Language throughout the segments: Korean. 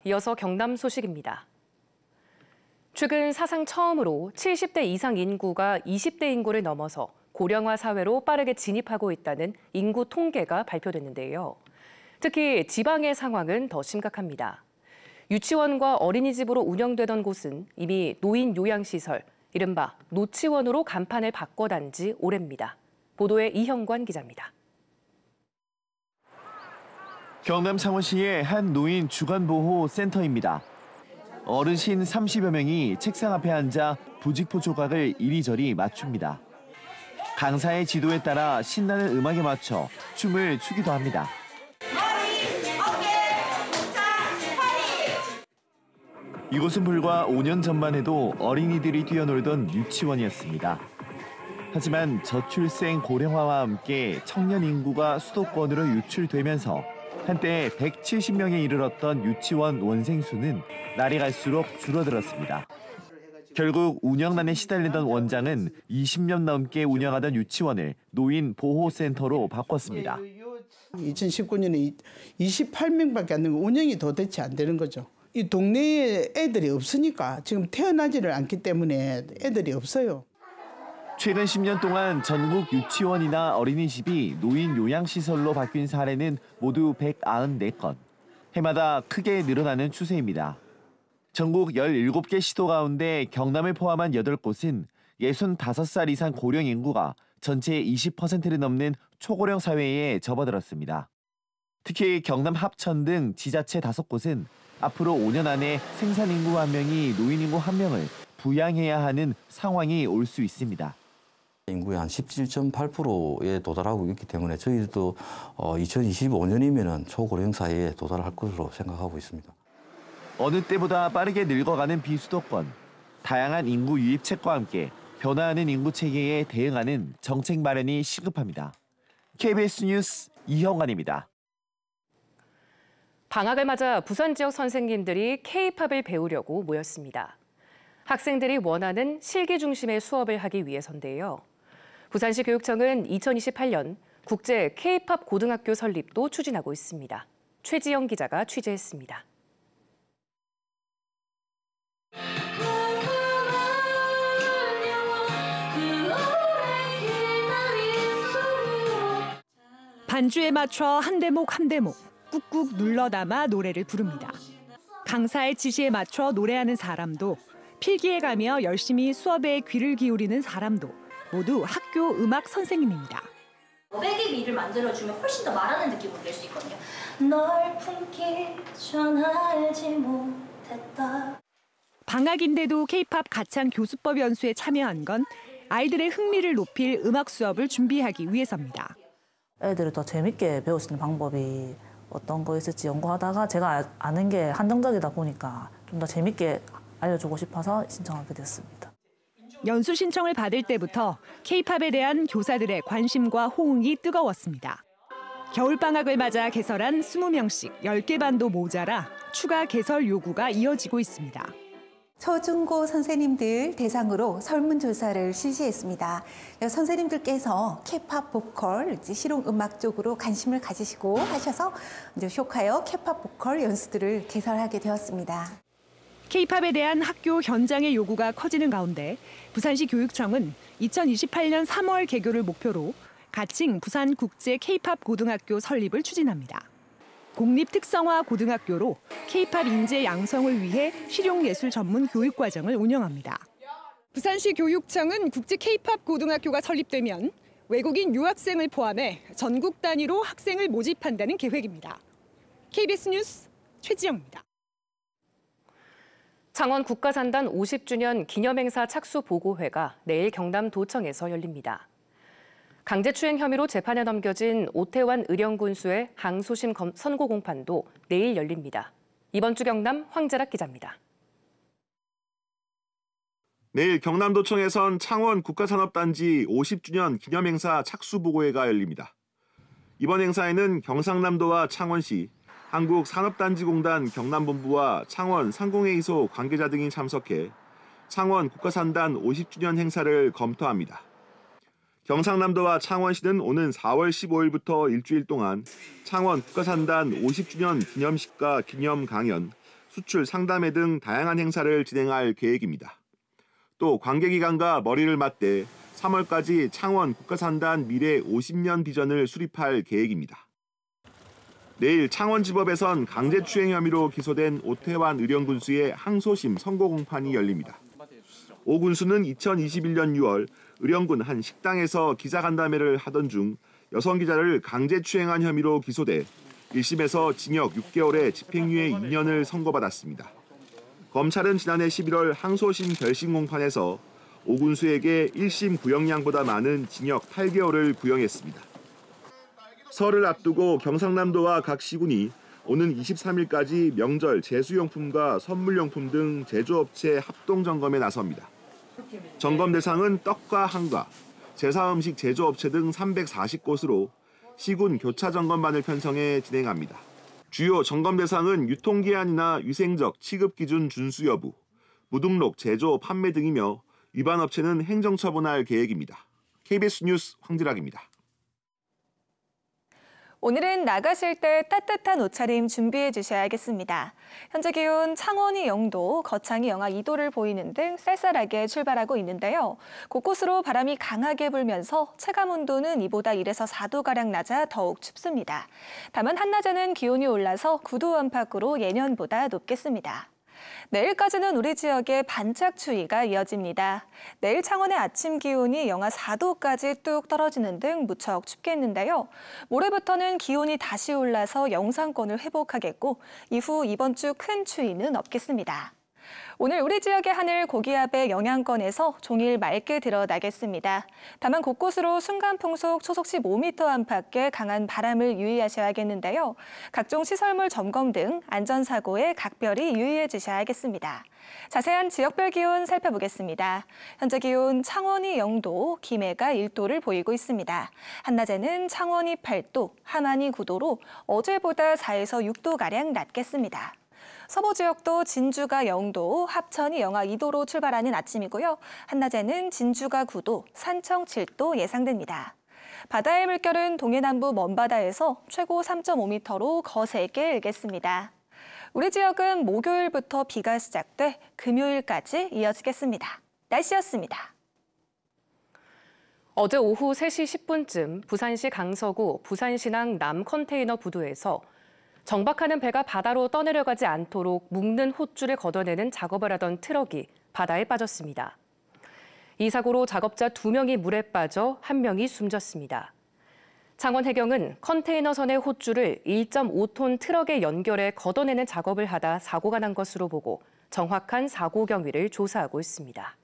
이어서 경남 소식입니다. 최근 사상 처음으로 70대 이상 인구가 20대 인구를 넘어서 고령화 사회로 빠르게 진입하고 있다는 인구 통계가 발표됐는데요. 특히 지방의 상황은 더 심각합니다. 유치원과 어린이집으로 운영되던 곳은 이미 노인 요양시설, 이른바 노치원으로 간판을 바꿔단 지 오래입니다. 보도에 이형관 기자입니다. 경남 창원시의 한 노인 주간보호센터입니다. 어르신 30여 명이 책상 앞에 앉아 부직포 조각을 이리저리 맞춥니다. 강사의 지도에 따라 신나는 음악에 맞춰 춤을 추기도 합니다. 이곳은 불과 5년 전만 해도 어린이들이 뛰어놀던 유치원이었습니다. 하지만 저출생 고령화와 함께 청년 인구가 수도권으로 유출되면서 한때 170명에 이르렀던 유치원 원생 수는 날이 갈수록 줄어들었습니다. 결국 운영난에 시달리던 원장은 20년 넘게 운영하던 유치원을 노인 보호센터로 바꿨습니다. 2019년에 28명밖에 안 되면 운영이 도대체 안 되는 거죠. 이 동네에 애들이 없으니까 지금 태어나지를 않기 때문에 애들이 없어요. 최근 10년 동안 전국 유치원이나 어린이집이 노인 요양시설로 바뀐 사례는 모두 194건. 해마다 크게 늘어나는 추세입니다. 전국 17개 시도 가운데 경남을 포함한 8곳은 65살 이상 고령 인구가 전체의 20%를 넘는 초고령 사회에 접어들었습니다. 특히 경남 합천 등 지자체 5곳은 앞으로 5년 안에 생산 인구 1명이 노인 인구 1명을 부양해야 하는 상황이 올 수 있습니다. 인구의 한 17.8%에 도달하고 있기 때문에 저희도 2025년이면 초고령 사회에 도달할 것으로 생각하고 있습니다. 어느 때보다 빠르게 늙어가는 비수도권, 다양한 인구 유입책과 함께 변화하는 인구 체계에 대응하는 정책 마련이 시급합니다. KBS 뉴스 이형관입니다. 방학을 맞아 부산 지역 선생님들이 K-팝을 배우려고 모였습니다. 학생들이 원하는 실기 중심의 수업을 하기 위해서인데요. 부산시 교육청은 2028년 국제 K-팝 고등학교 설립도 추진하고 있습니다. 최지영 기자가 취재했습니다. 반주에 맞춰 한 대목 한 대목 꾹꾹 눌러 담아 노래를 부릅니다. 강사의 지시에 맞춰 노래하는 사람도 필기해가며 열심히 수업에 귀를 기울이는 사람도 모두 학교 음악 선생님입니다. 여백의 미를 만들어주면 훨씬 더 말하는 느낌으로 낼 수 있거든요. 널 품기 전 알지 못했다. 방학인데도 K-팝 가창 교수법 연수에 참여한 건 아이들의 흥미를 높일 음악 수업을 준비하기 위해서입니다. 애들이 더 재밌게 배울 수 있는 방법이 어떤 거 있을지 연구하다가 제가 아는 게 한정적이다 보니까 좀 더 재밌게 알려주고 싶어서 신청하게 됐습니다. 연수 신청을 받을 때부터 K-팝에 대한 교사들의 관심과 호응이 뜨거웠습니다. 겨울방학을 맞아 개설한 20명씩 10개 반도 모자라 추가 개설 요구가 이어지고 있습니다. 초중고 선생님들 대상으로 설문조사를 실시했습니다. 선생님들께서 K-팝 보컬, 실용음악 쪽으로 관심을 가지시고 하셔서 이제 쇼카요 K-팝 보컬 연수들을 개설하게 되었습니다. K-팝에 대한 학교 현장의 요구가 커지는 가운데 부산시 교육청은 2028년 3월 개교를 목표로 가칭 부산국제 K-팝 고등학교 설립을 추진합니다. 공립특성화 고등학교로 K-팝 인재 양성을 위해 실용예술 전문 교육과정을 운영합니다. 부산시 교육청은 국제 K-팝 고등학교가 설립되면 외국인 유학생을 포함해 전국 단위로 학생을 모집한다는 계획입니다. KBS 뉴스 최지영입니다. 창원 국가산단 50주년 기념행사 착수보고회가 내일 경남도청에서 열립니다. 강제추행 혐의로 재판에 넘겨진 오태환 의령군수의 항소심 선고 공판도 내일 열립니다. 이번 주 경남 황재락 기자입니다. 내일 경남도청에선 창원 국가산업단지 50주년 기념행사 착수보고회가 열립니다. 이번 행사에는 경상남도와 창원시, 한국산업단지공단 경남본부와 창원 상공회의소 관계자 등이 참석해 창원 국가산단 50주년 행사를 검토합니다. 경상남도와 창원시는 오는 4월 15일부터 일주일 동안 창원 국가산단 50주년 기념식과 기념 강연, 수출 상담회 등 다양한 행사를 진행할 계획입니다. 또 관계기관과 머리를 맞대 3월까지 창원 국가산단 미래 50년 비전을 수립할 계획입니다. 내일 창원지법에선 강제추행 혐의로 기소된 오태환 의령군수의 항소심 선고 공판이 열립니다. 오 군수는 2021년 6월 의령군 한 식당에서 기자간담회를 하던 중 여성 기자를 강제추행한 혐의로 기소돼 1심에서 징역 6개월에 집행유예 2년을 선고받았습니다. 검찰은 지난해 11월 항소심 결심 공판에서 오 군수에게 1심 구형량보다 많은 징역 8개월을 구형했습니다. 설을 앞두고 경상남도와 각 시군이 오는 23일까지 명절 제수용품과 선물용품 등 제조업체 합동점검에 나섭니다. 점검 대상은 떡과 한과, 제사음식 제조업체 등 340곳으로 시군 교차 점검반을 편성해 진행합니다. 주요 점검 대상은 유통기한이나 위생적 취급 기준 준수 여부, 무등록 제조, 판매 등이며 위반 업체는 행정처분할 계획입니다. KBS 뉴스 황지락입니다. 오늘은 나가실 때 따뜻한 옷차림 준비해 주셔야겠습니다. 현재 기온 창원이 0도, 거창이 영하 2도를 보이는 등 쌀쌀하게 출발하고 있는데요. 곳곳으로 바람이 강하게 불면서 체감온도는 이보다 1에서 4도가량 낮아 더욱 춥습니다. 다만 한낮에는 기온이 올라서 9도 안팎으로 예년보다 높겠습니다. 내일까지는 우리 지역에 반짝 추위가 이어집니다. 내일 창원의 아침 기온이 영하 4도까지 뚝 떨어지는 등 무척 춥겠는데요. 모레부터는 기온이 다시 올라서 영상권을 회복하겠고 이후 이번 주 큰 추위는 없겠습니다. 오늘 우리 지역의 하늘 고기압의 영향권에서 종일 맑게 드러나겠습니다. 다만 곳곳으로 순간풍속 초속 15m 안팎의 강한 바람을 유의하셔야겠는데요. 각종 시설물 점검 등 안전사고에 각별히 유의해 주셔야겠습니다. 자세한 지역별 기온 살펴보겠습니다. 현재 기온 창원이 0도, 김해가 1도를 보이고 있습니다. 한낮에는 창원이 8도, 함안이 9도로 어제보다 4에서 6도가량 낮겠습니다. 서부 지역도 진주가 0도, 합천이 영하 2도로 출발하는 아침이고요. 한낮에는 진주가 9도, 산청 7도 예상됩니다. 바다의 물결은 동해남부 먼바다에서 최고 3.5m로 거세게 일겠습니다. 우리 지역은 목요일부터 비가 시작돼 금요일까지 이어지겠습니다. 날씨였습니다. 어제 오후 3시 10분쯤 부산시 강서구 부산신항 남컨테이너 부두에서 정박하는 배가 바다로 떠내려가지 않도록 묶는 호줄을 걷어내는 작업을 하던 트럭이 바다에 빠졌습니다. 이 사고로 작업자 2명이 물에 빠져 1명이 숨졌습니다. 창원해경은 컨테이너선의 호줄을 1.5톤 트럭에 연결해 걷어내는 작업을 하다 사고가 난 것으로 보고 정확한 사고 경위를 조사하고 있습니다.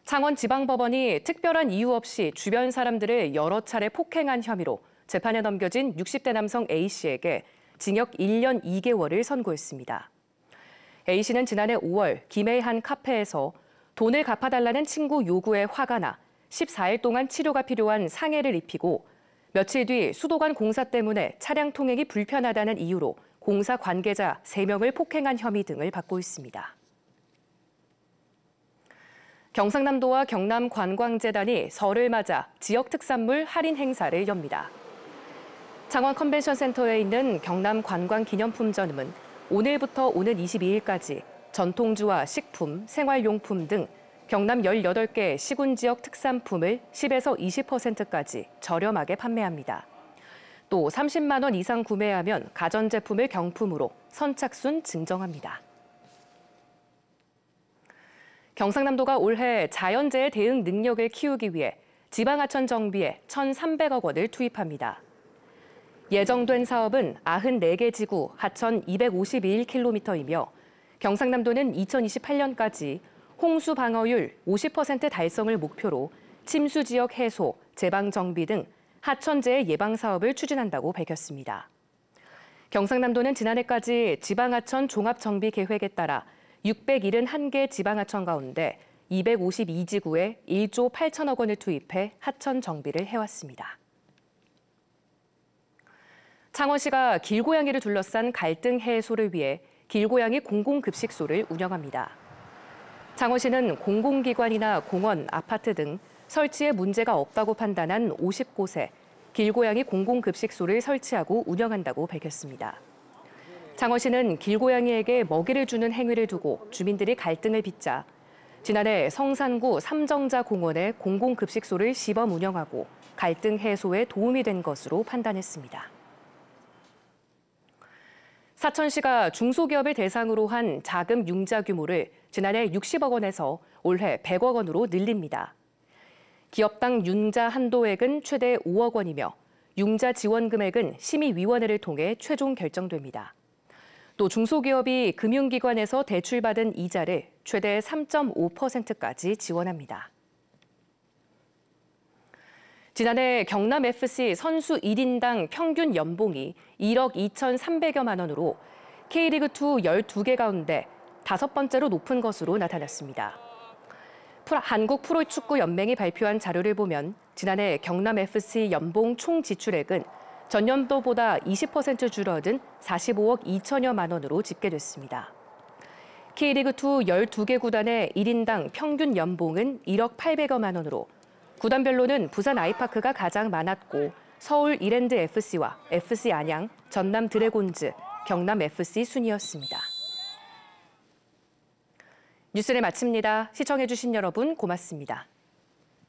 창원지방법원이 특별한 이유 없이 주변 사람들을 여러 차례 폭행한 혐의로 재판에 넘겨진 60대 남성 A씨에게 징역 1년 2개월을 선고했습니다. A씨는 지난해 5월 김해의 한 카페에서 돈을 갚아달라는 친구 요구에 화가 나 14일 동안 치료가 필요한 상해를 입히고 며칠 뒤 수도관 공사 때문에 차량 통행이 불편하다는 이유로 공사 관계자 3명을 폭행한 혐의 등을 받고 있습니다. 경상남도와 경남관광재단이 설을 맞아 지역 특산물 할인 행사를 엽니다. 창원 컨벤션센터에 있는 경남관광기념품점은 오늘부터 오는 22일까지 전통주와 식품, 생활용품 등 경남 18개 시군 지역 특산품을 10에서 20%까지 저렴하게 판매합니다. 또 30만 원 이상 구매하면 가전제품을 경품으로 선착순 증정합니다. 경상남도가 올해 자연재해 대응 능력을 키우기 위해 지방하천 정비에 1,300억 원을 투입합니다. 예정된 사업은 94개 지구 하천 251km이며 경상남도는 2028년까지 홍수 방어율 50% 달성을 목표로 침수 지역 해소, 제방 정비 등 하천재해 예방 사업을 추진한다고 밝혔습니다. 경상남도는 지난해까지 지방하천 종합정비 계획에 따라 671개 지방하천 가운데 252지구에 1조 8천억 원을 투입해 하천 정비를 해왔습니다. 창원시가 길고양이를 둘러싼 갈등 해소를 위해 길고양이 공공급식소를 운영합니다. 창원시는 공공기관이나 공원, 아파트 등 설치에 문제가 없다고 판단한 50곳에 길고양이 공공급식소를 설치하고 운영한다고 밝혔습니다. 창원시는 길고양이에게 먹이를 주는 행위를 두고 주민들이 갈등을 빚자 지난해 성산구 삼정자 공원에 공공급식소를 시범 운영하고 갈등 해소에 도움이 된 것으로 판단했습니다. 사천시가 중소기업을 대상으로 한 자금 융자 규모를 지난해 60억 원에서 올해 100억 원으로 늘립니다. 기업당 융자 한도액은 최대 5억 원이며 융자 지원 금액은 심의위원회를 통해 최종 결정됩니다. 또 중소기업이 금융기관에서 대출받은 이자를 최대 3.5%까지 지원합니다. 지난해 경남FC 선수 1인당 평균 연봉이 1억 2,300여만 원으로 K리그2 12개 가운데 5번째로 높은 것으로 나타났습니다. 한국프로축구연맹이 발표한 자료를 보면 지난해 경남FC 연봉 총 지출액은 전년도보다 20% 줄어든 45억 2천여만 원으로 집계됐습니다. K리그2 12개 구단의 1인당 평균 연봉은 1억 800여만 원으로 구단별로는 부산 아이파크가 가장 많았고 서울 이랜드FC와 FC 안양, 전남 드래곤즈, 경남FC 순이었습니다. 뉴스를 마칩니다. 시청해주신 여러분 고맙습니다.